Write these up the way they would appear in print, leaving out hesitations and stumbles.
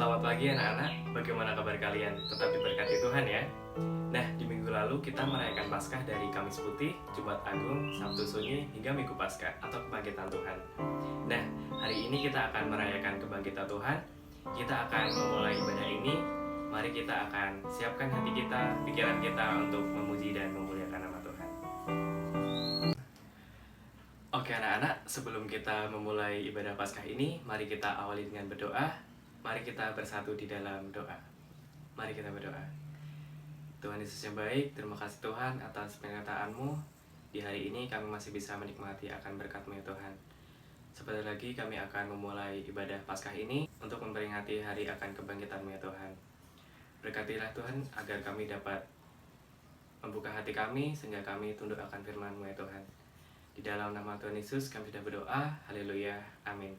Selamat pagi anak-anak, bagaimana kabar kalian? Tetap diberkati Tuhan ya. Nah, di minggu lalu kita merayakan Paskah dari Kamis Putih, Jumat Agung, Sabtu Sunyi, hingga Minggu Paskah atau Kebangkitan Tuhan. Nah, hari ini kita akan merayakan Kebangkitan Tuhan. Kita akan memulai ibadah ini. Mari kita akan siapkan hati kita, pikiran kita untuk memuji dan memuliakan nama Tuhan. Oke anak-anak, sebelum kita memulai ibadah Paskah ini, mari kita awali dengan berdoa. Mari kita bersatu di dalam doa. Mari kita berdoa. Tuhan Yesus yang baik, terima kasih Tuhan atas penyertaan-Mu. Di hari ini kami masih bisa menikmati akan berkat-Mu ya Tuhan. Sebentar lagi kami akan memulai ibadah Paskah ini untuk memperingati hari akan kebangkitan-Mu ya Tuhan. Berkatilah Tuhan agar kami dapat membuka hati kami sehingga kami tunduk akan firman-Mu ya Tuhan. Di dalam nama Tuhan Yesus kami sudah berdoa. Haleluya. Amin.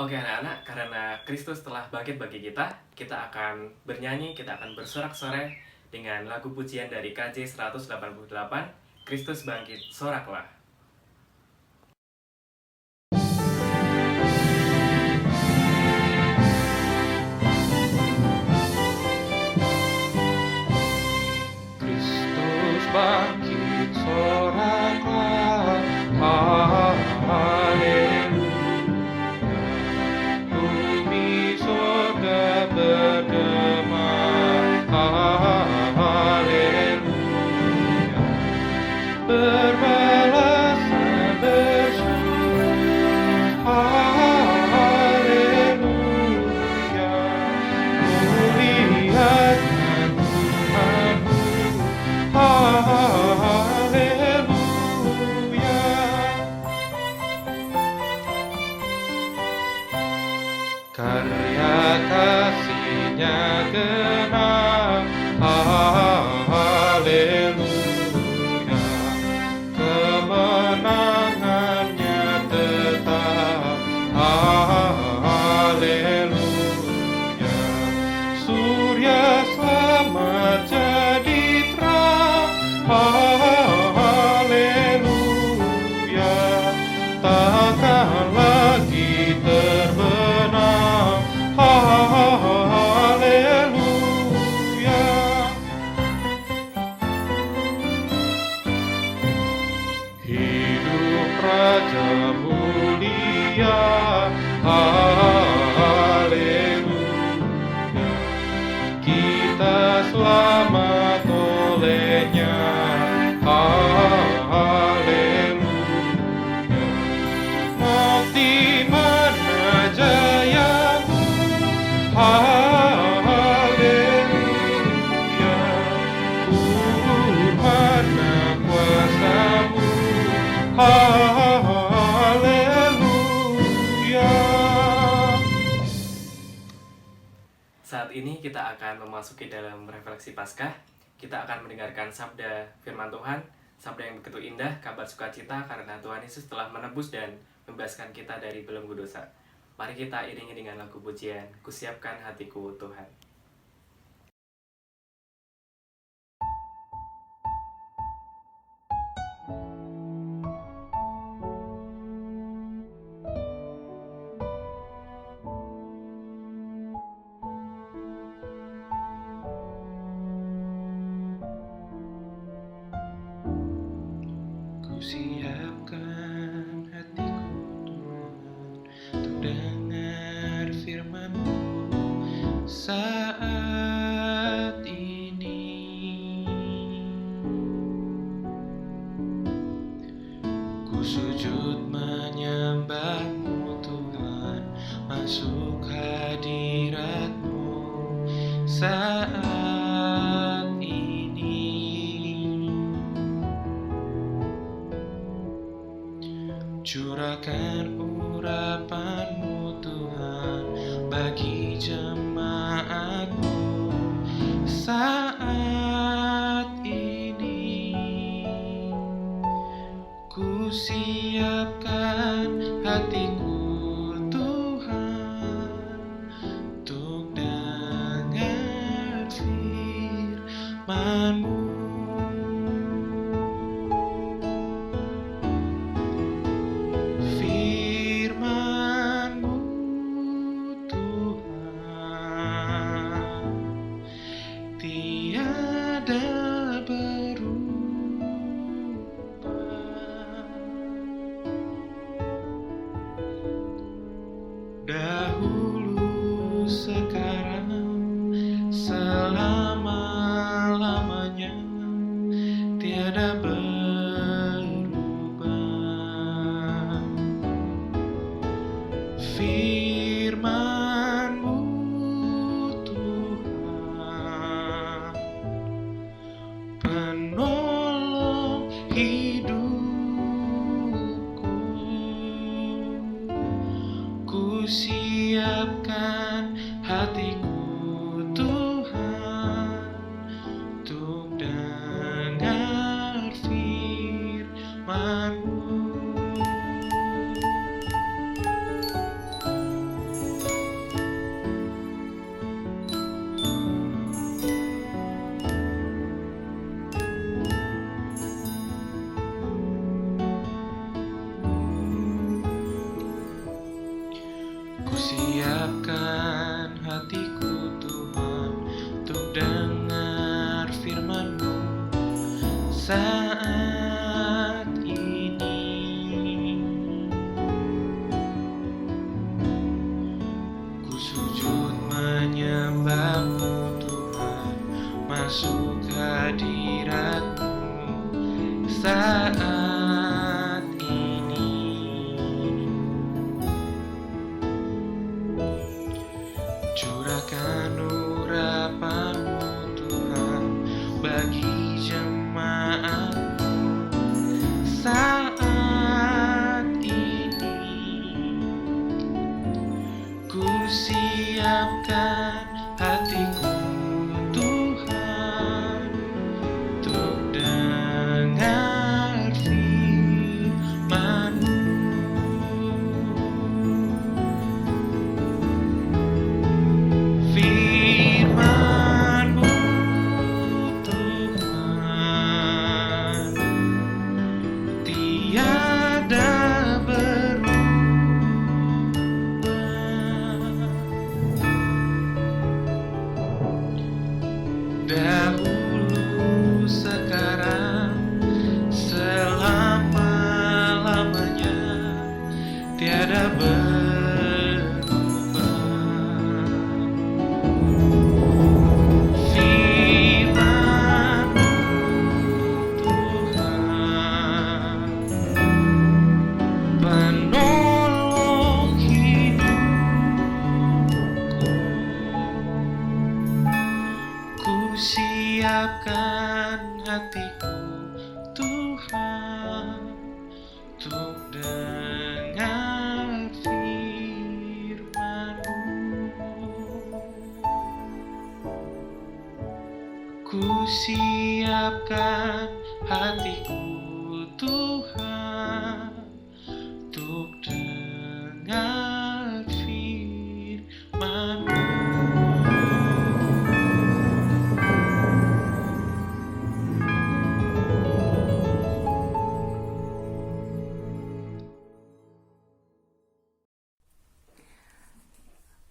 Oke anak-anak, karena Kristus telah bangkit bagi kita, kita akan bernyanyi, kita akan bersorak-sorai dengan lagu pujian dari KJ 188, Kristus bangkit, soraklah. Kristus bangkit, soraklah, haleluya. Bumi surga bergema, haleluya. Berbalasan bersyukur, haleluya. Muliakan Tuhanku, haleluya. Karya kasih-Nya genap, haleluya. Kemenangan-Nya tetap, haleluya. Surya selamat jadi terang, haleluya. Takkan lagi terbenam, haleluya. Hidup Raja mulia, haleluya. Kita selamat oleh-Nya, haleluya. Maut di mana jayamu, haleluya. Mana kuasa-Mu, haleluya. Saat ini kita akan memasuki dalam refleksi Paskah. Kita akan mendengarkan sabda firman Tuhan, sabda yang begitu indah, kabar sukacita karena Tuhan Yesus telah menebus dan membebaskan kita dari belenggu dosa. Mari kita iringi dengan lagu pujian, Kusiapkan hatiku Tuhan. Kusiapkan hatiku Tuhan, untuk dengar firman-Mu saat ini. Ku sujud menyembah-Mu Tuhan, masuk hadirat-Mu saat ini. Curahkan urapan-Mu Tuhan bagi jemaat-Mu saat ini. Ku siapkan hatiku Tuhan, untuk dengar firman-Mu. Firman-Mu tiada berubah. Firman-Mu Tuhan, penolong hidupku. Ku siapkan hatiku Tuhan, untuk dengar firman-Mu. Ku siapkan hatiku Tuhan, untuk dengar firman-Mu saat ini. Ku sujud menyembah-Mu Tuhan, masuk hadirat-Mu saat ini. Curahkan urapan-Mu Tuhan bagi jemaat-Mu saat ini. Ku siapkan hatiku Tuhan, untuk dengar firman-Mu. Firman-Mu Tuhan, tiada berubah. Dahulu, sekarang, selama-lamanya, tiada berubah. Firman-Mu Tuhan, penolong hidupku. Ku siapkan hatiku Tuhan, untuk dengar firman-Mu. Ku siapkan hatiku Tuhan, untuk dengar firman-Mu.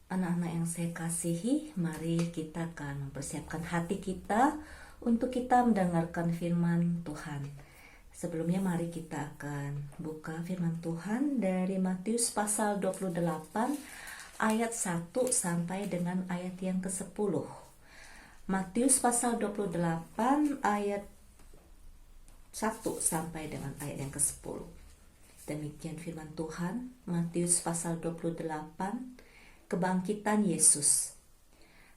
Anak-anak yang saya kasihi, mari kita akan mempersiapkan hati kita untuk kita mendengarkan firman Tuhan. Sebelumnya mari kita akan buka firman Tuhan dari Matius pasal 28 ayat 1 sampai dengan ayat yang ke-10. Matius pasal 28 ayat 1 sampai dengan ayat yang ke-10. Demikian firman Tuhan, Matius pasal 28, kebangkitan Yesus.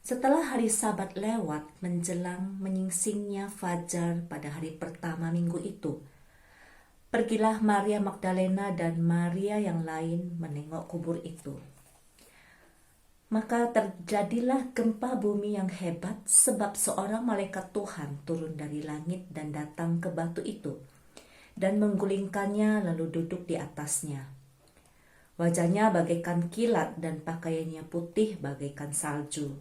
Setelah hari Sabat lewat menjelang menyingsingnya fajar pada hari pertama minggu itu, pergilah Maria Magdalena dan Maria yang lain menengok kubur itu. Maka terjadilah gempa bumi yang hebat, sebab seorang malaikat Tuhan turun dari langit dan datang ke batu itu dan menggulingkannya lalu duduk di atasnya. Wajahnya bagaikan kilat dan pakaiannya putih bagaikan salju.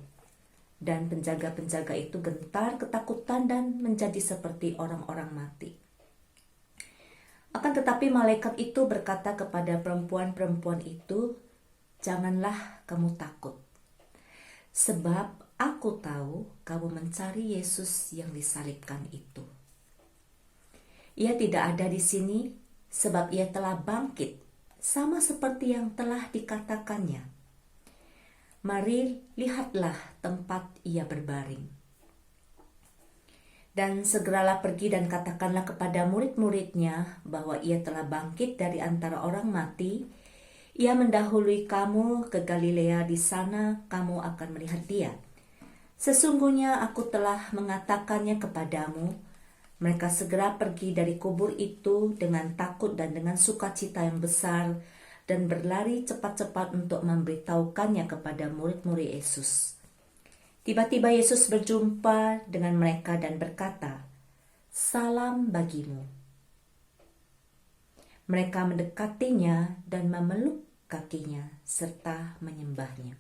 Dan penjaga-penjaga itu gentar ketakutan dan menjadi seperti orang-orang mati. Akan tetapi malaikat itu berkata kepada perempuan-perempuan itu, "Janganlah kamu takut, sebab aku tahu kamu mencari Yesus yang disalibkan itu. Ia tidak ada di sini, sebab ia telah bangkit, sama seperti yang telah dikatakannya. Mari lihatlah tempat ia berbaring." Dan segeralah pergi dan katakanlah kepada murid-muridnya bahwa ia telah bangkit dari antara orang mati. Ia mendahului kamu ke Galilea, di sana kamu akan melihat dia. Sesungguhnya aku telah mengatakannya kepadamu. Mereka segera pergi dari kubur itu dengan takut dan dengan sukacita yang besar dan berlari cepat-cepat untuk memberitahukannya kepada murid-murid Yesus. Tiba-tiba Yesus berjumpa dengan mereka dan berkata, "Salam bagimu." Mereka mendekatinya dan memeluk kakinya serta menyembahnya.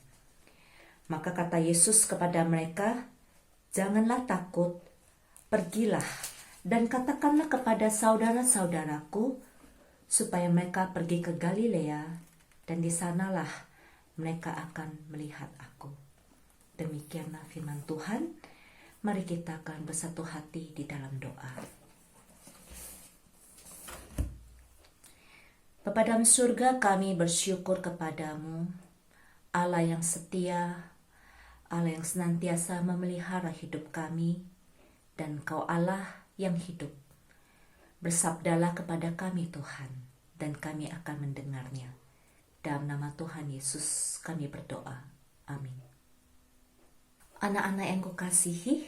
Maka kata Yesus kepada mereka, "Janganlah takut, pergilah dan katakanlah kepada saudara-saudaraku supaya mereka pergi ke Galilea, dan di sanalah mereka akan melihat aku." Demikianlah firman Tuhan. Mari kita akan bersatu hati di dalam doa. Bapa dalam surga, kami bersyukur kepadamu, Allah yang setia, Allah yang senantiasa memelihara hidup kami, dan Kau Allah yang hidup. Bersabdalah kepada kami Tuhan, dan kami akan mendengarnya. Dalam nama Tuhan Yesus kami berdoa. Amin. Anak-anak yang kukasihi,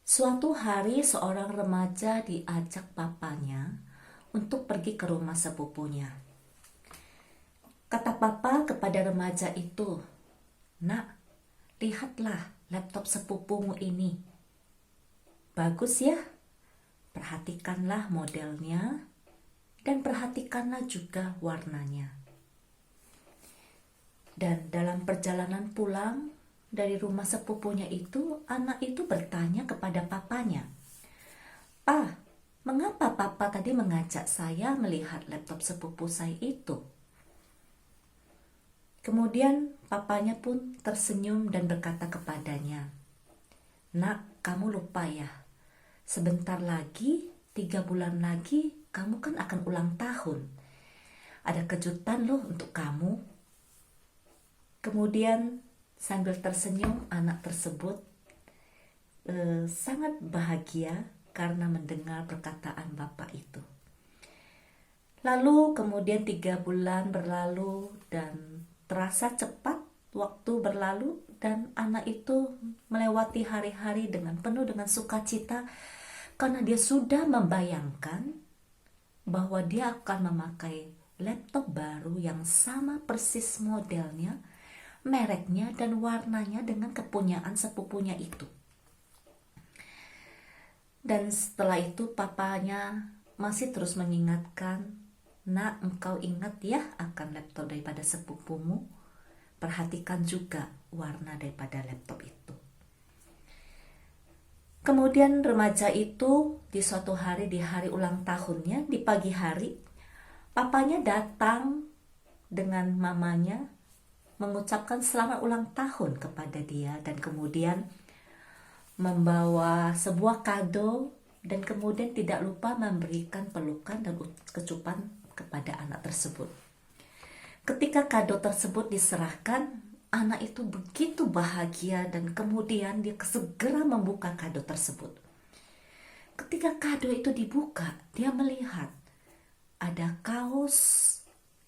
suatu hari seorang remaja diajak papanya untuk pergi ke rumah sepupunya. Kata papa kepada remaja itu, "Nak, lihatlah laptop sepupumu ini. Bagus ya, perhatikanlah modelnya dan perhatikanlah juga warnanya." Dan dalam perjalanan pulang dari rumah sepupunya itu, anak itu bertanya kepada papanya, "Pa, mengapa papa tadi mengajak saya melihat laptop sepupu saya itu?" Kemudian papanya pun tersenyum dan berkata kepadanya, "Nak, kamu lupa ya, sebentar lagi, 3 bulan lagi, kamu kan akan ulang tahun. Ada kejutan loh untuk kamu." Kemudian sambil tersenyum, anak tersebut sangat bahagia karena mendengar perkataan bapak itu. Lalu kemudian 3 bulan berlalu dan terasa cepat waktu berlalu, dan anak itu melewati hari-hari dengan penuh dengan sukacita karena dia sudah membayangkan bahwa dia akan memakai laptop baru yang sama persis modelnya, mereknya dan warnanya dengan kepunyaan sepupunya itu. Dan setelah itu papanya masih terus mengingatkan, "Nak, engkau ingat ya akan laptop daripada sepupumu. Perhatikan juga warna daripada laptop itu." Kemudian remaja itu di suatu hari, di hari ulang tahunnya, di pagi hari, papanya datang dengan mamanya mengucapkan selamat ulang tahun kepada dia, dan kemudian membawa sebuah kado, dan kemudian tidak lupa memberikan pelukan dan kecupan kepada anak tersebut. Ketika kado tersebut diserahkan, anak itu begitu bahagia dan kemudian dia segera membuka kado tersebut. Ketika kado itu dibuka, dia melihat ada kaos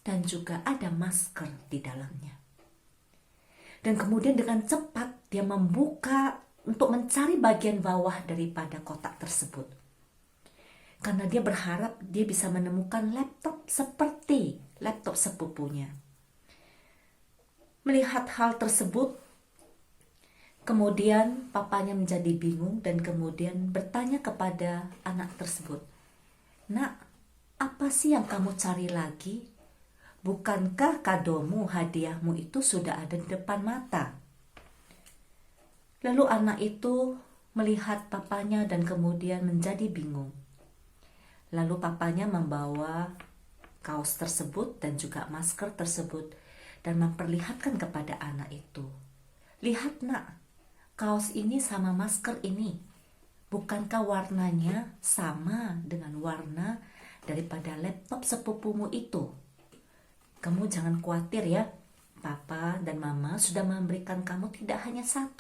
dan juga ada masker di dalamnya. Dan kemudian dengan cepat dia membuka untuk mencari bagian bawah daripada kotak tersebut. Karena dia berharap dia bisa menemukan laptop seperti laptop sepupunya. Melihat hal tersebut, kemudian papanya menjadi bingung dan kemudian bertanya kepada anak tersebut, "Nak, apa sih yang kamu cari lagi? Bukankah kadomu, hadiahmu itu sudah ada di depan mata?" Lalu anak itu melihat papanya dan kemudian menjadi bingung. Lalu papanya membawa kaos tersebut dan juga masker tersebut dan memperlihatkan kepada anak itu, "Lihat nak, kaos ini sama masker ini. Bukankah warnanya sama dengan warna daripada laptop sepupumu itu? Kamu jangan khawatir ya, Papa dan Mama sudah memberikan kamu tidak hanya 1,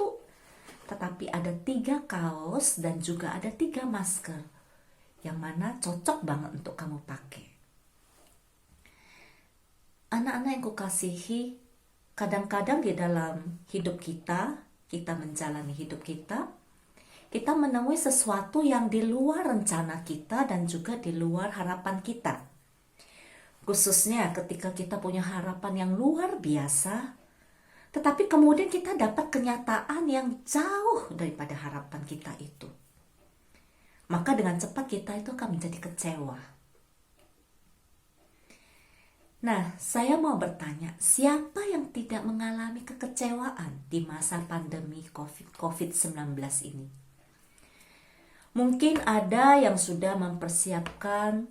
tetapi ada 3 kaos dan juga ada 3 masker, yang mana cocok banget untuk kamu pakai. Anak-anak yang kukasihi, kadang-kadang di dalam hidup kita menjalani hidup kita menemui sesuatu yang di luar rencana kita dan juga di luar harapan kita. Khususnya ketika kita punya harapan yang luar biasa, tetapi kemudian kita dapat kenyataan yang jauh daripada harapan kita itu. Maka dengan cepat kita itu akan menjadi kecewa. Nah, saya mau bertanya, siapa yang tidak mengalami kekecewaan di masa pandemi COVID-19 ini? Mungkin ada yang sudah mempersiapkan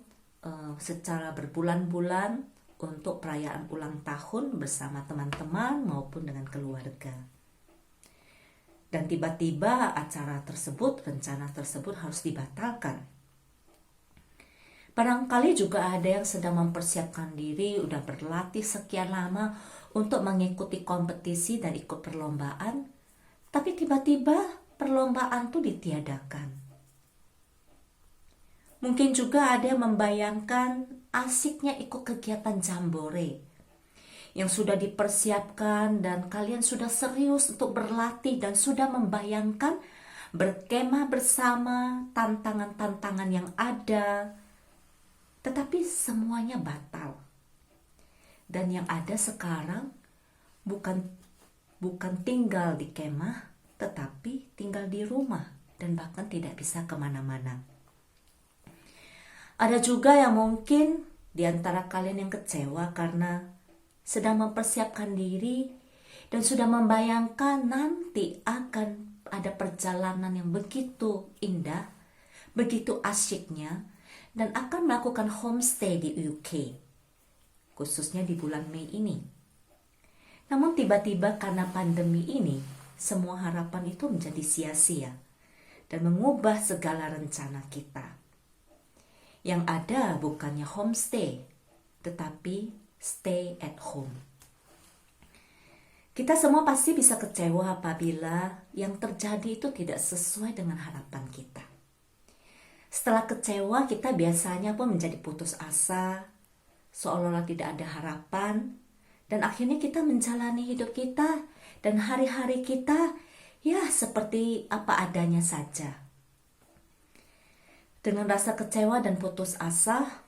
secara berbulan-bulan untuk perayaan ulang tahun bersama teman-teman maupun dengan keluarga. Dan tiba-tiba rencana tersebut harus dibatalkan. Barangkali juga ada yang sedang mempersiapkan diri, udah berlatih sekian lama untuk mengikuti kompetisi dan ikut perlombaan, tapi tiba-tiba perlombaan itu ditiadakan. Mungkin juga ada yang membayangkan asiknya ikut kegiatan jambore yang sudah dipersiapkan dan kalian sudah serius untuk berlatih dan sudah membayangkan berkemah bersama, tantangan-tantangan yang ada. Tetapi semuanya batal. Dan yang ada sekarang bukan tinggal di kemah, tetapi tinggal di rumah dan bahkan tidak bisa kemana-mana. Ada juga yang mungkin di antara kalian yang kecewa karena sedang mempersiapkan diri dan sudah membayangkan nanti akan ada perjalanan yang begitu indah, begitu asyiknya, dan akan melakukan homestay di UK, khususnya di bulan Mei ini. Namun tiba-tiba karena pandemi ini, semua harapan itu menjadi sia-sia dan mengubah segala rencana kita. Yang ada bukannya homestay, tetapi stay at home. Kita semua pasti bisa kecewa apabila yang terjadi itu tidak sesuai dengan harapan kita. Setelah kecewa, kita biasanya pun menjadi putus asa, seolah-olah tidak ada harapan, dan akhirnya kita menjalani hidup kita dan hari-hari kita ya seperti apa adanya saja. Dengan rasa kecewa dan putus asa,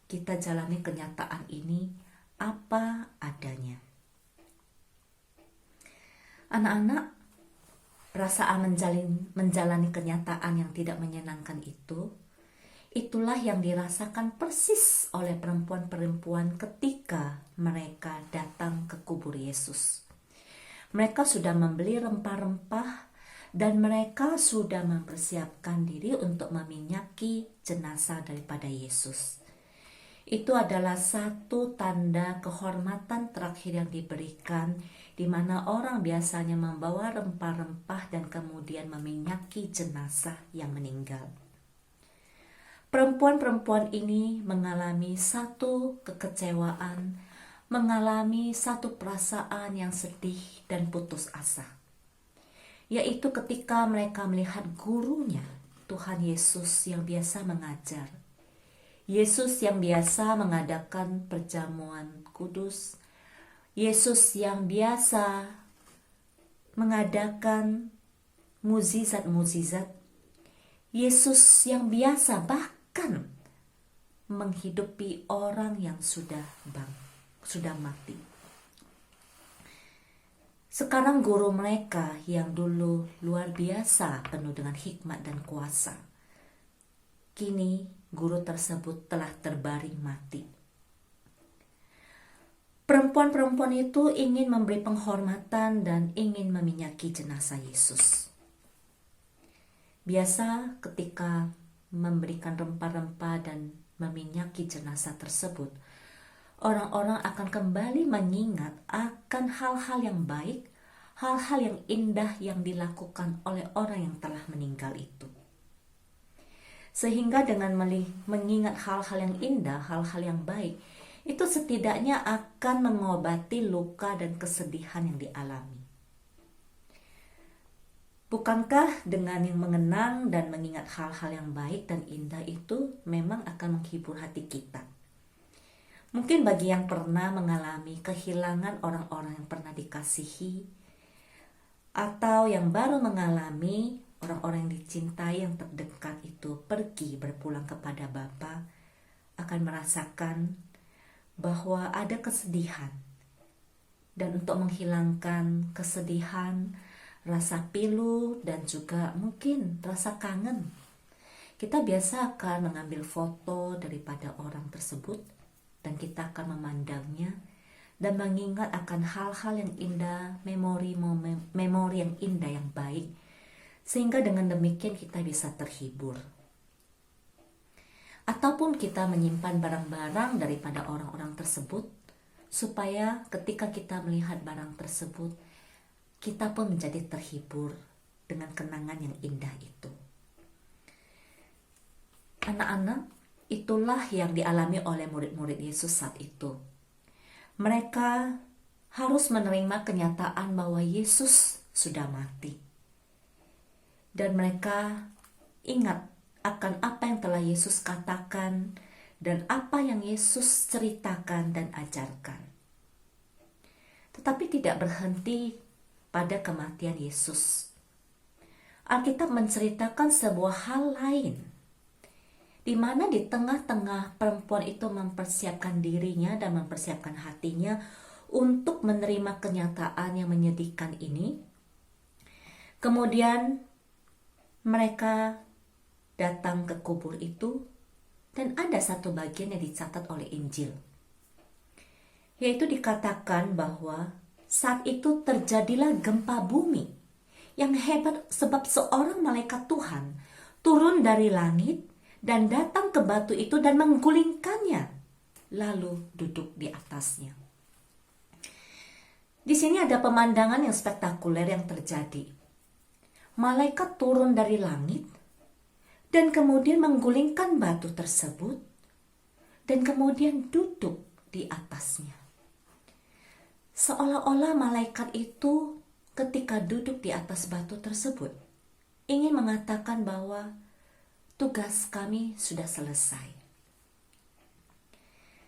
kita jalani kenyataan ini apa adanya. Anak-anak, perasaan menjalani kenyataan yang tidak menyenangkan itulah yang dirasakan persis oleh perempuan-perempuan ketika mereka datang ke kubur Yesus. Mereka sudah membeli rempah-rempah dan mereka sudah mempersiapkan diri untuk meminyaki jenazah daripada Yesus. Itu adalah satu tanda kehormatan terakhir yang diberikan, di mana orang biasanya membawa rempah-rempah dan kemudian meminyaki jenazah yang meninggal. Perempuan-perempuan ini mengalami satu kekecewaan, mengalami satu perasaan yang sedih dan putus asa. Yaitu ketika mereka melihat gurunya, Tuhan Yesus yang biasa mengajar. Yesus yang biasa mengadakan perjamuan kudus. Yesus yang biasa mengadakan mukjizat-mukjizat. Yesus yang biasa bahkan menghidupi orang yang sudah mati. Sekarang guru mereka yang dulu luar biasa penuh dengan hikmat dan kuasa, kini guru tersebut telah terbaring mati. Perempuan-perempuan itu ingin memberi penghormatan dan ingin meminyaki jenazah Yesus. Biasa ketika memberikan rempah-rempah dan meminyaki jenazah tersebut, orang-orang akan kembali mengingat akan hal-hal yang baik, hal-hal yang indah yang dilakukan oleh orang yang telah meninggal itu. Sehingga dengan mengingat hal-hal yang indah, hal-hal yang baik, itu setidaknya akan mengobati luka dan kesedihan yang dialami. Bukankah dengan yang mengenang dan mengingat hal-hal yang baik dan indah itu memang akan menghibur hati kita? Mungkin bagi yang pernah mengalami kehilangan orang-orang yang pernah dikasihi, atau yang baru mengalami orang-orang yang dicintai yang terdekat itu pergi berpulang kepada Bapa, akan merasakan bahwa ada kesedihan. Dan untuk menghilangkan kesedihan, rasa pilu, dan juga mungkin rasa kangen, kita biasa akan mengambil foto daripada orang tersebut dan kita akan memandangnya dan mengingat akan hal-hal yang indah, memori yang indah, yang baik, sehingga dengan demikian kita bisa terhibur. Ataupun kita menyimpan barang-barang daripada orang-orang tersebut, supaya ketika kita melihat barang tersebut, kita pun menjadi terhibur dengan kenangan yang indah itu. Anak-anak, itulah yang dialami oleh murid-murid Yesus saat itu. Mereka harus menerima kenyataan bahwa Yesus sudah mati. Dan mereka ingat akan apa yang telah Yesus katakan dan apa yang Yesus ceritakan dan ajarkan. Tetapi tidak berhenti pada kematian Yesus. Alkitab menceritakan sebuah hal lain, di mana di tengah-tengah perempuan itu mempersiapkan dirinya dan mempersiapkan hatinya untuk menerima kenyataan yang menyedihkan ini. Kemudian mereka datang ke kubur itu, dan ada satu bagian yang dicatat oleh Injil, yaitu dikatakan bahwa saat itu terjadilah gempa bumi yang hebat, sebab seorang malaikat Tuhan turun dari langit dan datang ke batu itu dan menggulingkannya, lalu duduk di atasnya. Di sini ada pemandangan yang spektakuler yang terjadi. Malaikat turun dari langit dan kemudian menggulingkan batu tersebut dan kemudian duduk di atasnya. Seolah-olah malaikat itu ketika duduk di atas batu tersebut ingin mengatakan bahwa tugas kami sudah selesai.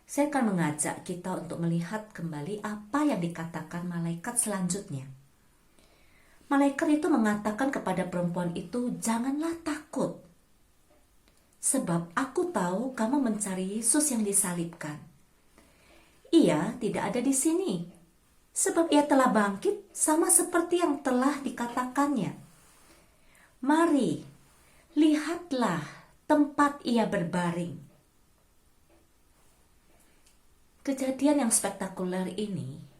Saya akan mengajak kita untuk melihat kembali apa yang dikatakan malaikat selanjutnya. Malaikat itu mengatakan kepada perempuan itu, "Janganlah takut, sebab aku tahu kamu mencari Yesus yang disalibkan. Ia tidak ada di sini, sebab ia telah bangkit sama seperti yang telah dikatakannya. Mari, lihatlah tempat ia berbaring." Kejadian yang spektakuler ini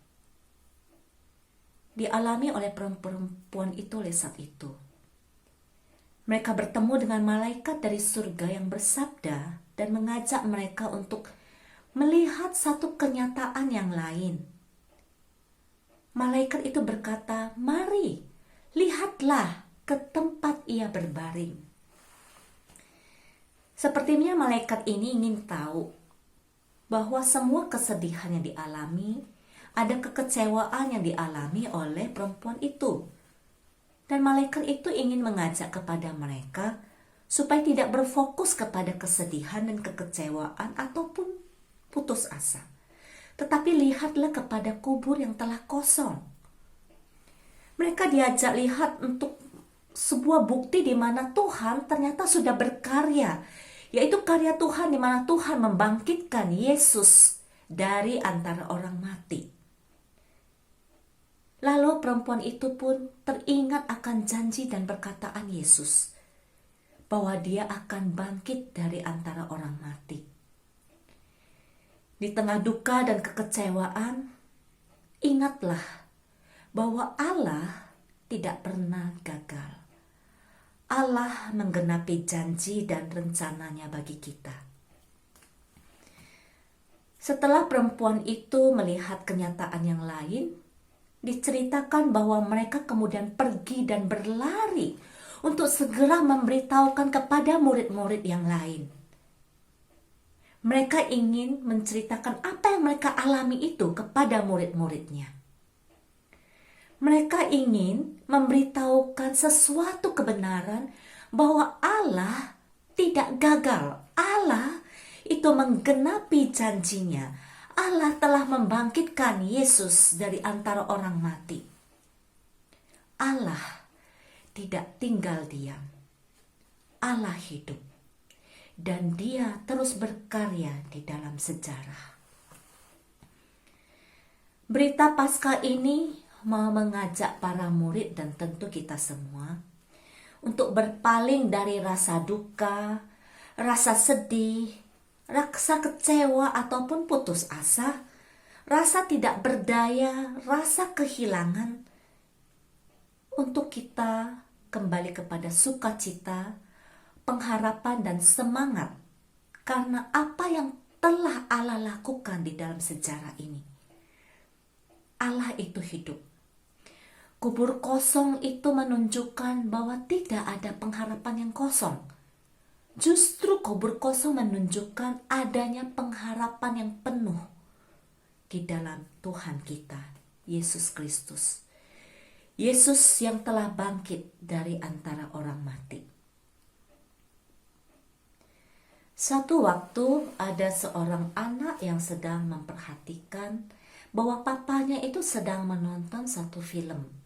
dialami oleh perempuan itu oleh saat itu. Mereka bertemu dengan malaikat dari surga yang bersabda dan mengajak mereka untuk melihat satu kenyataan yang lain. Malaikat itu berkata, "Mari, lihatlah ke tempat ia berbaring." Sepertinya malaikat ini ingin tahu bahwa semua kesedihan yang dialami, ada kekecewaan yang dialami oleh perempuan itu. Dan malaikat itu ingin mengajak kepada mereka supaya tidak berfokus kepada kesedihan dan kekecewaan ataupun putus asa. Tetapi lihatlah kepada kubur yang telah kosong. Mereka diajak lihat untuk sebuah bukti di mana Tuhan ternyata sudah berkarya, yaitu karya Tuhan di mana Tuhan membangkitkan Yesus dari antara orang mati. Lalu perempuan itu pun teringat akan janji dan perkataan Yesus bahwa dia akan bangkit dari antara orang mati. Di tengah duka dan kekecewaan, ingatlah bahwa Allah tidak pernah gagal. Allah menggenapi janji dan rencananya bagi kita. Setelah perempuan itu melihat kenyataan yang lain, diceritakan bahwa mereka kemudian pergi dan berlari untuk segera memberitahukan kepada murid-murid yang lain. Mereka ingin menceritakan apa yang mereka alami itu kepada murid-muridnya. Mereka ingin memberitahukan sesuatu kebenaran bahwa Allah tidak gagal. Allah itu menggenapi janjinya. Allah telah membangkitkan Yesus dari antara orang mati. Allah tidak tinggal diam. Allah hidup. Dan dia terus berkarya di dalam sejarah. Berita Paskah ini mau mengajak para murid dan tentu kita semua untuk berpaling dari rasa duka, rasa sedih, rasa kecewa ataupun putus asa, rasa tidak berdaya, rasa kehilangan, untuk kita kembali kepada sukacita, pengharapan dan semangat karena apa yang telah Allah lakukan di dalam sejarah ini. Allah itu hidup. Kubur kosong itu menunjukkan bahwa tidak ada pengharapan yang kosong. Justru kubur kosong menunjukkan adanya pengharapan yang penuh di dalam Tuhan kita, Yesus Kristus. Yesus yang telah bangkit dari antara orang mati. Suatu waktu ada seorang anak yang sedang memperhatikan bahwa papanya itu sedang menonton satu film.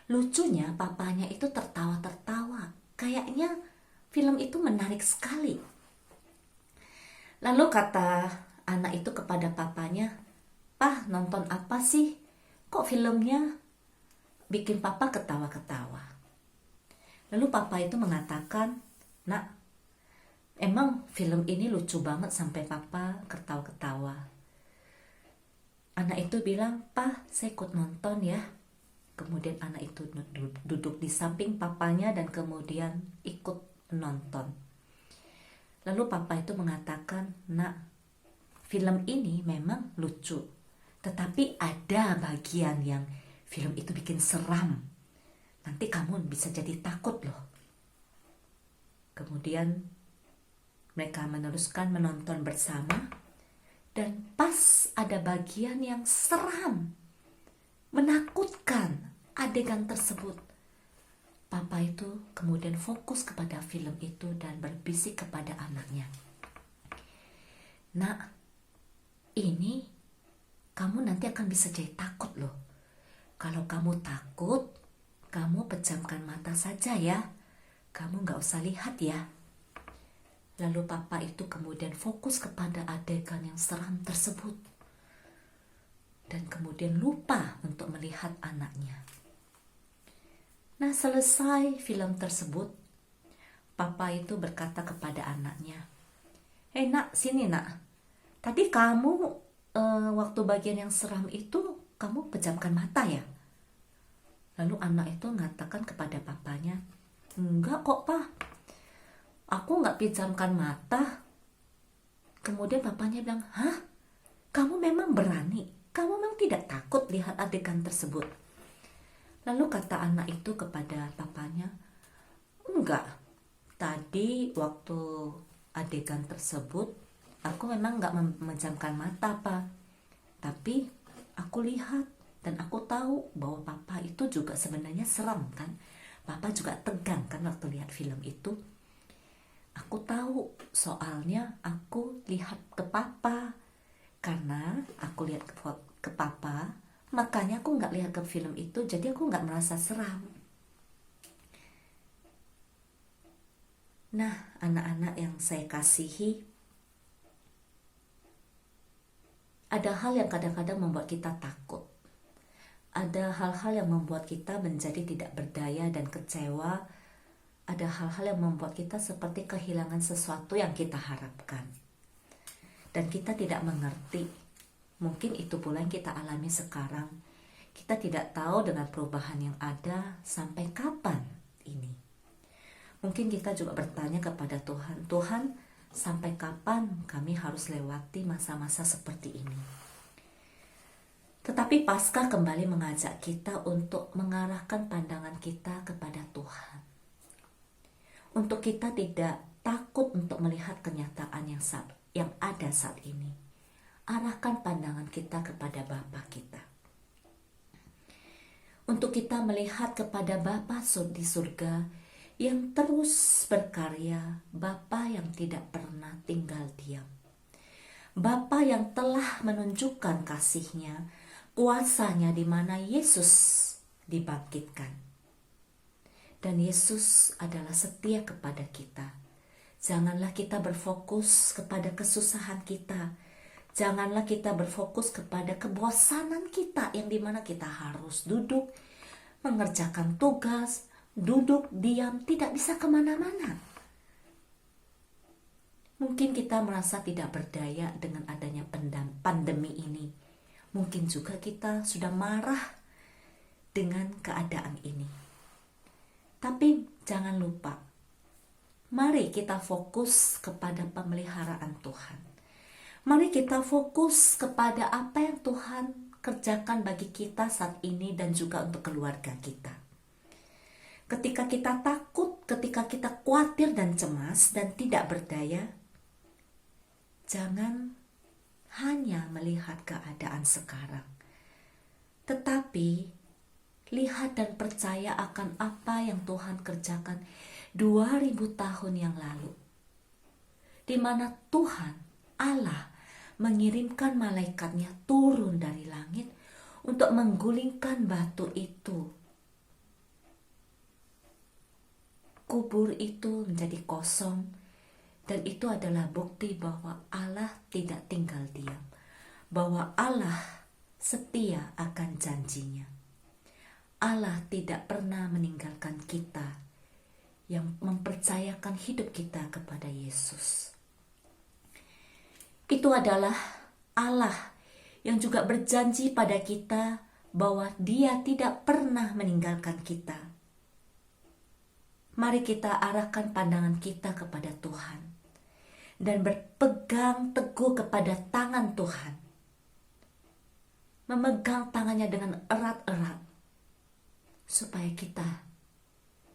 Lucunya papanya itu tertawa-tertawa. Kayaknya film itu menarik sekali. Lalu kata anak itu kepada papanya, "Pah, nonton apa sih? Kok filmnya bikin papa ketawa-ketawa?" Lalu papa itu mengatakan, "Nak, emang film ini lucu banget sampai papa ketawa-ketawa." Anak itu bilang, "Pah, saya ikut nonton ya." Kemudian anak itu duduk di samping papanya dan kemudian ikut menonton. Lalu papa itu mengatakan, "Nak, film ini memang lucu. Tetapi ada bagian yang film itu bikin seram. Nanti kamu bisa jadi takut loh." Kemudian mereka meneruskan menonton bersama. Dan pas ada bagian yang seram, menakutkan adegan tersebut, papa itu kemudian fokus kepada film itu dan berbisik kepada anaknya, "Nak, ini kamu nanti akan bisa jadi takut loh. Kalau kamu takut, kamu pejamkan mata saja ya. Kamu gak usah lihat ya." Lalu papa itu kemudian fokus kepada adegan yang seram tersebut. Dan kemudian lupa untuk melihat anaknya. Nah, selesai film tersebut, papa itu berkata kepada anaknya, Nak, sini nak. Tadi kamu waktu bagian yang seram itu, kamu pejamkan mata ya?" Lalu anak itu mengatakan kepada papanya, "Enggak kok, Pak. Aku nggak pejamkan mata." Kemudian papanya bilang, "Hah? Kamu memang berani? Kamu memang tidak takut lihat adegan tersebut?" Lalu kata anak itu kepada papanya, "Enggak. Tadi waktu adegan tersebut, aku memang nggak memejamkan mata, Pak. Tapi aku lihat dan aku tahu bahwa papa itu juga sebenarnya seram kan. Papa juga tegang kan waktu lihat film itu. Aku tahu, soalnya aku lihat ke papa. Karena aku lihat ke papa, makanya aku nggak lihat ke film itu, jadi aku nggak merasa seram." Nah, anak-anak yang saya kasihi, ada hal yang kadang-kadang membuat kita takut. Ada hal-hal yang membuat kita menjadi tidak berdaya dan kecewa. Ada hal-hal yang membuat kita seperti kehilangan sesuatu yang kita harapkan. Dan kita tidak mengerti. Mungkin itu pula yang kita alami sekarang. Kita tidak tahu dengan perubahan yang ada sampai kapan ini. Mungkin kita juga bertanya kepada Tuhan, "Tuhan, sampai kapan kami harus lewati masa-masa seperti ini?" Tetapi Paskah kembali mengajak kita untuk mengarahkan pandangan kita kepada Tuhan. Untuk kita tidak takut untuk melihat kenyataan yang ada saat ini. Arahkan pandangan kita kepada Bapa kita. untuk kita melihat kepada Bapa di surga yang terus berkarya, Bapa yang tidak pernah tinggal diam. Bapa yang telah menunjukkan kasih-Nya, kuasa-Nya di mana Yesus dibangkitkan. Dan Yesus adalah setia kepada kita. Janganlah kita berfokus kepada kesusahan kita. Janganlah kita berfokus kepada kebosanan kita yang dimana kita harus duduk, mengerjakan tugas, duduk, diam, tidak bisa kemana-mana. Mungkin kita merasa tidak berdaya dengan adanya pandemi ini. Mungkin juga kita sudah marah dengan keadaan ini. Tapi jangan lupa, mari kita fokus kepada pemeliharaan Tuhan. Mari kita fokus kepada apa yang Tuhan kerjakan bagi kita saat ini dan juga untuk keluarga kita. Ketika kita takut, ketika kita khawatir dan cemas dan tidak berdaya, jangan hanya melihat keadaan sekarang, tetapi lihat dan percaya akan apa yang Tuhan kerjakan 2000 tahun yang lalu, di mana Tuhan Allah mengirimkan malaikatnya turun dari langit untuk menggulingkan batu itu. Kubur itu menjadi kosong, dan itu adalah bukti bahwa Allah tidak tinggal diam, bahwa Allah setia akan janjinya. Allah tidak pernah meninggalkan kita yang mempercayakan hidup kita kepada Yesus. Itu adalah Allah yang juga berjanji pada kita bahwa Dia tidak pernah meninggalkan kita. Mari kita arahkan pandangan kita kepada Tuhan dan berpegang teguh kepada tangan Tuhan. Memegang tangannya dengan erat-erat supaya kita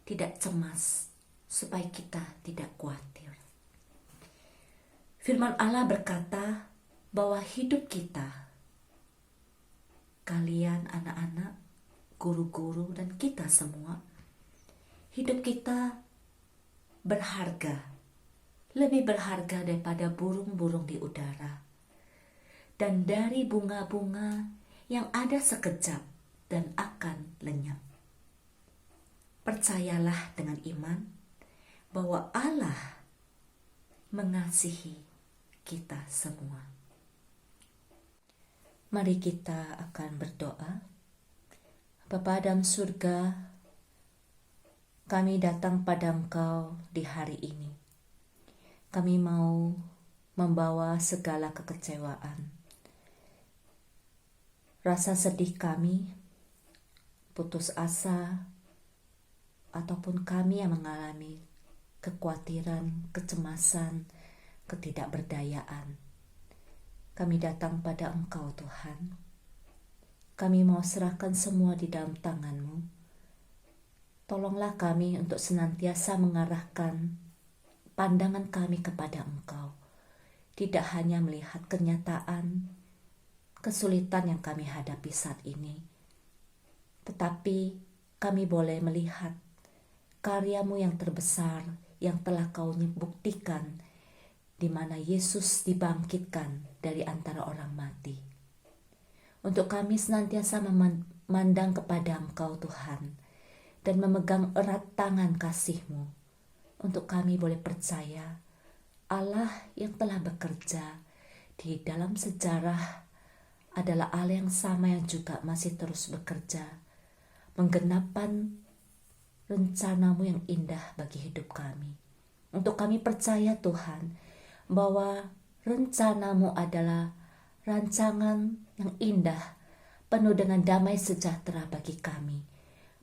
tidak cemas, supaya kita tidak khawatir. Firman Allah berkata bahwa hidup kita, kalian anak-anak, guru-guru, dan kita semua, hidup kita berharga, lebih berharga daripada burung-burung di udara, dan dari bunga-bunga yang ada sekejap dan akan lenyap. Percayalah dengan iman bahwa Allah mengasihi kita semua. Mari kita akan berdoa. Bapa dalam surga, kami datang pada Engkau di hari ini. Kami mau membawa segala kekecewaan, rasa sedih kami, putus asa, ataupun kami yang mengalami kekhawatiran, kecemasan, ketidakberdayaan. Kami datang pada Engkau, Tuhan. Kami mau serahkan semua di dalam tangan-Mu. Tolonglah kami untuk senantiasa mengarahkan pandangan kami kepada Engkau. Tidak hanya melihat kenyataan, kesulitan yang kami hadapi saat ini, tetapi kami boleh melihat karya-Mu yang terbesar yang telah Kau buktikan, di mana Yesus dibangkitkan dari antara orang mati. Untuk kami senantiasa memandang kepada Engkau, Tuhan, dan memegang erat tangan kasih-Mu, untuk kami boleh percaya Allah yang telah bekerja di dalam sejarah adalah Allah yang sama yang juga masih terus bekerja, menggenapkan rencana-Mu yang indah bagi hidup kami. Untuk kami percaya, Tuhan, bahwa rencana-Mu adalah rancangan yang indah, penuh dengan damai sejahtera bagi kami,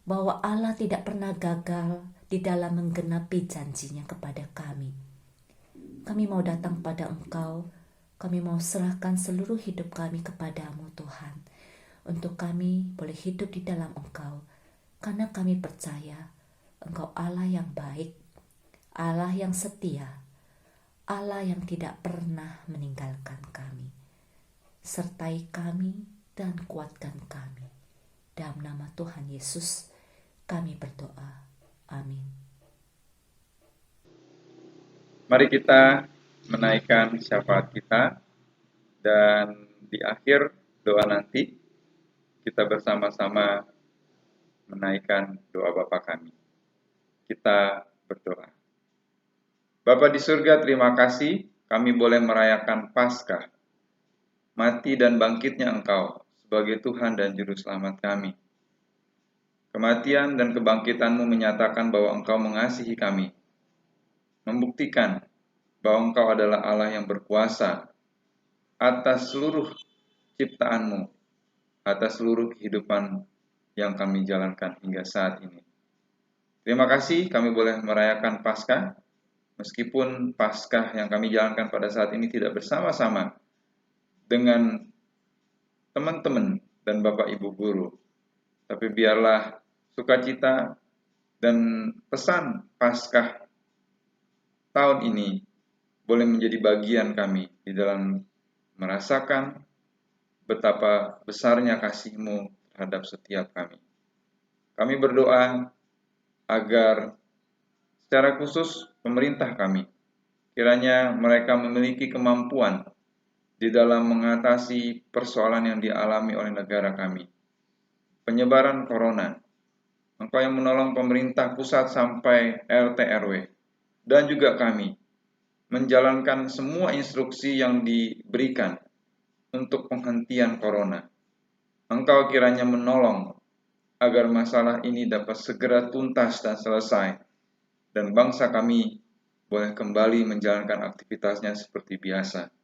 bahwa Allah tidak pernah gagal di dalam menggenapi janjinya kepada kami. Kami mau datang pada Engkau, kami mau serahkan seluruh hidup kami kepada-Mu, Tuhan, untuk kami boleh hidup di dalam Engkau, karena kami percaya Engkau Allah yang baik, Allah yang setia, Allah yang tidak pernah meninggalkan kami. Sertai kami dan kuatkan kami. Dalam nama Tuhan Yesus kami berdoa. Amin. Mari kita menaikkan syafaat kita, dan di akhir doa nanti kita bersama-sama menaikkan doa Bapa kami. Kita berdoa. Bapa di surga, terima kasih kami boleh merayakan Paskah, mati dan bangkitnya Engkau sebagai Tuhan dan Juru Selamat kami. Kematian dan kebangkitan-Mu menyatakan bahwa Engkau mengasihi kami, membuktikan bahwa Engkau adalah Allah yang berkuasa atas seluruh ciptaan-Mu, atas seluruh kehidupan yang kami jalankan hingga saat ini. Terima kasih kami boleh merayakan Paskah, meskipun Paskah yang kami jalankan pada saat ini tidak bersama-sama dengan teman-teman dan Bapak Ibu guru, tapi biarlah sukacita dan pesan Paskah tahun ini boleh menjadi bagian kami di dalam merasakan betapa besarnya kasih-Mu terhadap setiap kami. Kami berdoa agar secara khusus pemerintah kami, kiranya mereka memiliki kemampuan di dalam mengatasi persoalan yang dialami oleh negara kami. Penyebaran corona, Engkau yang menolong pemerintah pusat sampai RT RW, dan juga kami menjalankan semua instruksi yang diberikan untuk penghentian corona. Engkau kiranya menolong agar masalah ini dapat segera tuntas dan selesai, dan bangsa kami boleh kembali menjalankan aktivitasnya seperti biasa.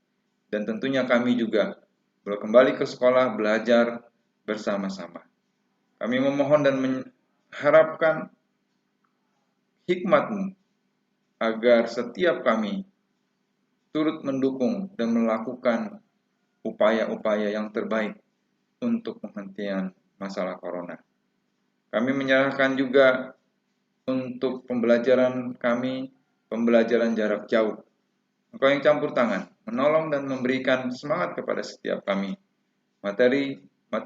Dan tentunya kami juga boleh kembali ke sekolah belajar bersama-sama. Kami memohon dan mengharapkan hikmat-Mu agar setiap kami turut mendukung dan melakukan upaya-upaya yang terbaik untuk penghentian masalah corona. Kami menyerahkan juga untuk pembelajaran kami, pembelajaran jarak jauh. Engkau yang campur tangan, menolong dan memberikan semangat kepada setiap kami. Materi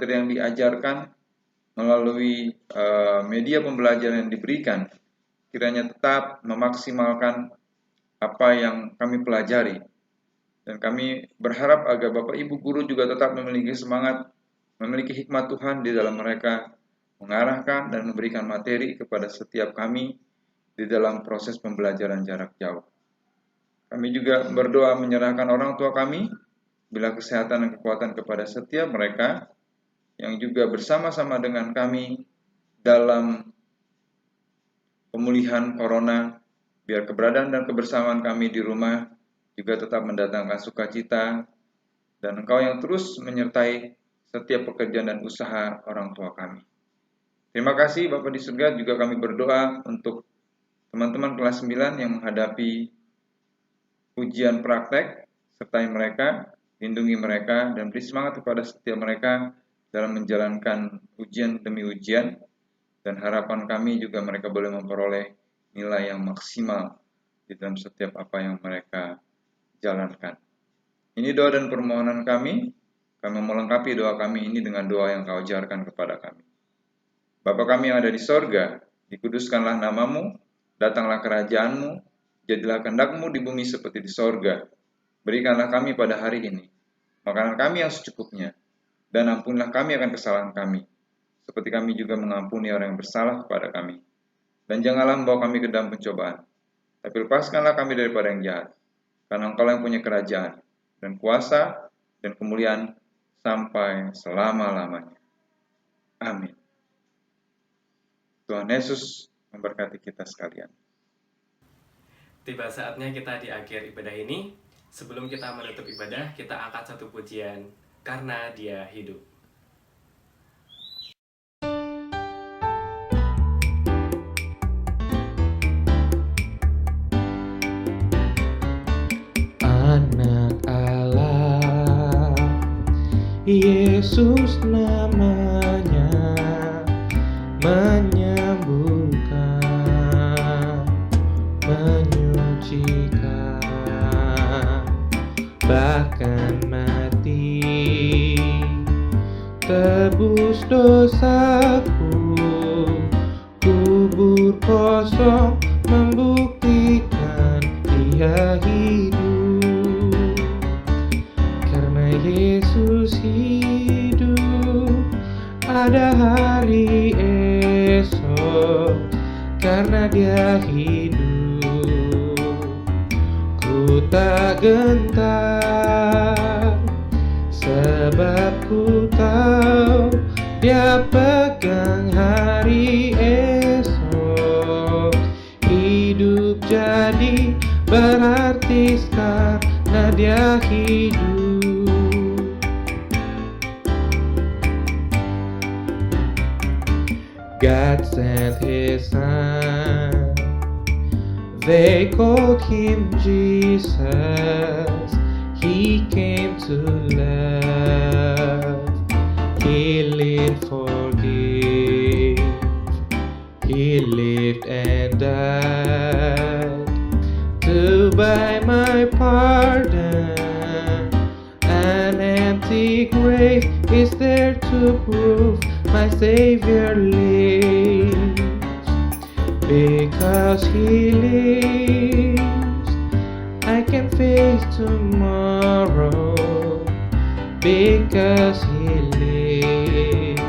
yang diajarkan melalui media pembelajaran yang diberikan, kiranya tetap memaksimalkan apa yang kami pelajari. Dan kami berharap agar Bapak Ibu guru juga tetap memiliki semangat, memiliki hikmat Tuhan di dalam mereka mengarahkan dan memberikan materi kepada setiap kami di dalam proses pembelajaran jarak jauh. Kami juga berdoa menyerahkan orang tua kami, bila kesehatan dan kekuatan kepada setiap mereka yang juga bersama-sama dengan kami dalam pemulihan corona, biar keberadaan dan kebersamaan kami di rumah juga tetap mendatangkan sukacita, dan Engkau yang terus menyertai setiap pekerjaan dan usaha orang tua kami. Terima kasih Bapak di surga, juga kami berdoa untuk teman-teman kelas 9 yang menghadapi ujian praktek, sertai mereka, lindungi mereka, dan beri semangat kepada setiap mereka dalam menjalankan ujian demi ujian, dan harapan kami juga mereka boleh memperoleh nilai yang maksimal di dalam setiap apa yang mereka jalankan. Ini doa dan permohonan kami melengkapi doa kami ini dengan doa yang Kau ajarkan kepada kami. Bapa kami yang ada di sorga, dikuduskanlah namamu, datanglah kerajaan-Mu, jadilah kehendak-Mu di bumi seperti di sorga. Berikanlah kami pada hari ini makanan kami yang secukupnya, dan ampunilah kami akan kesalahan kami, seperti kami juga mengampuni orang yang bersalah kepada kami. Dan janganlah membawa kami ke dalam pencobaan, tapi lepaskanlah kami daripada yang jahat, karena Engkau yang punya kerajaan, dan kuasa, dan kemuliaan, sampai selama-lamanya. Amin. Tuhan Yesus memberkati kita sekalian. Tiba saatnya kita di akhir ibadah ini. Sebelum kita menutup ibadah, kita angkat satu pujian, Karena Dia Hidup. Anak Allah, Yesus namanya, menyembuhkan, menyucikan, bahkan mati tebus dosaku. Kubur kosong membuktikan Dia hidup. Karena Yesus hidup, ada hari esok. Karena Dia hidup, ku tak gentar, sebab ku tahu Dia pegang hari esok. Hidup jadi berarti karena Dia hidup. God sent His Son, they called Him Jesus. He came to love, He lived forgive, He lived and died to buy my pardon. An empty grave is there to prove my Savior lives. Because He lives, I can face tomorrow. Because He lives,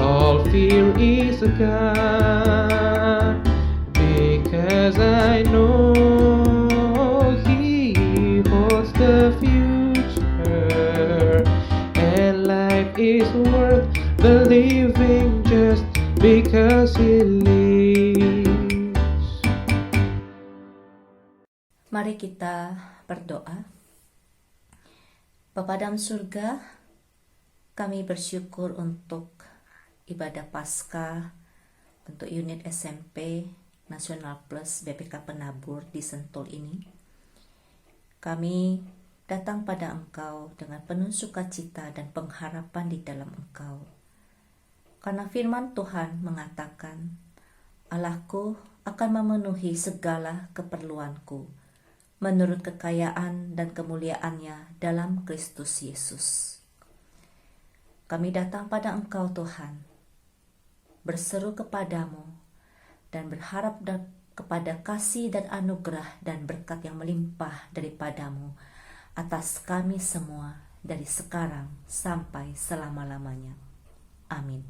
all fear is gone. Because I know He holds the future, and life is worth the living just because He lives. Mari kita berdoa. Bapa dalam surga, kami bersyukur untuk ibadah Paskah untuk unit SMP Nasional Plus BPK Penabur di Sentul ini. Kami datang pada Engkau dengan penuh sukacita dan pengharapan di dalam Engkau. Karena firman Tuhan mengatakan, Allahku akan memenuhi segala keperluanku menurut kekayaan dan kemuliaannya dalam Kristus Yesus. Kami datang pada Engkau Tuhan, berseru kepadamu dan berharap kepada kasih dan anugerah dan berkat yang melimpah daripadamu atas kami semua dari sekarang sampai selama-lamanya. Amin.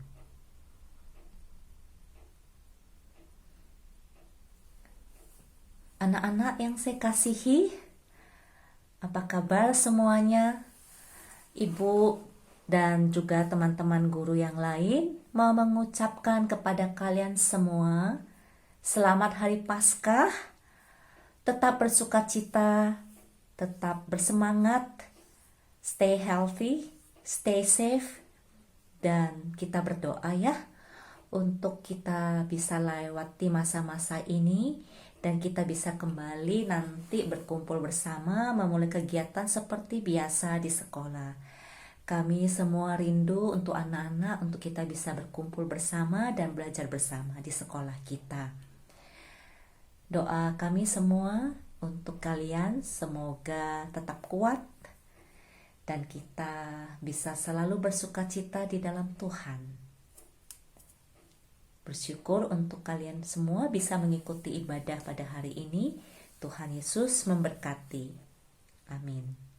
Anak-anak yang saya kasihi, apa kabar semuanya? Ibu dan juga teman-teman guru yang lain mau mengucapkan kepada kalian semua selamat Hari Paskah. Tetap bersukacita, tetap bersemangat, stay healthy, stay safe, dan kita berdoa ya untuk kita bisa lewati masa-masa ini dan kita bisa kembali nanti berkumpul bersama memulai kegiatan seperti biasa di sekolah. Kami semua rindu untuk anak-anak, untuk kita bisa berkumpul bersama dan belajar bersama di sekolah kita. Doa kami semua untuk kalian semoga tetap kuat dan kita bisa selalu bersukacita di dalam Tuhan. Bersyukur untuk kalian semua bisa mengikuti ibadah pada hari ini. Tuhan Yesus memberkati. Amin.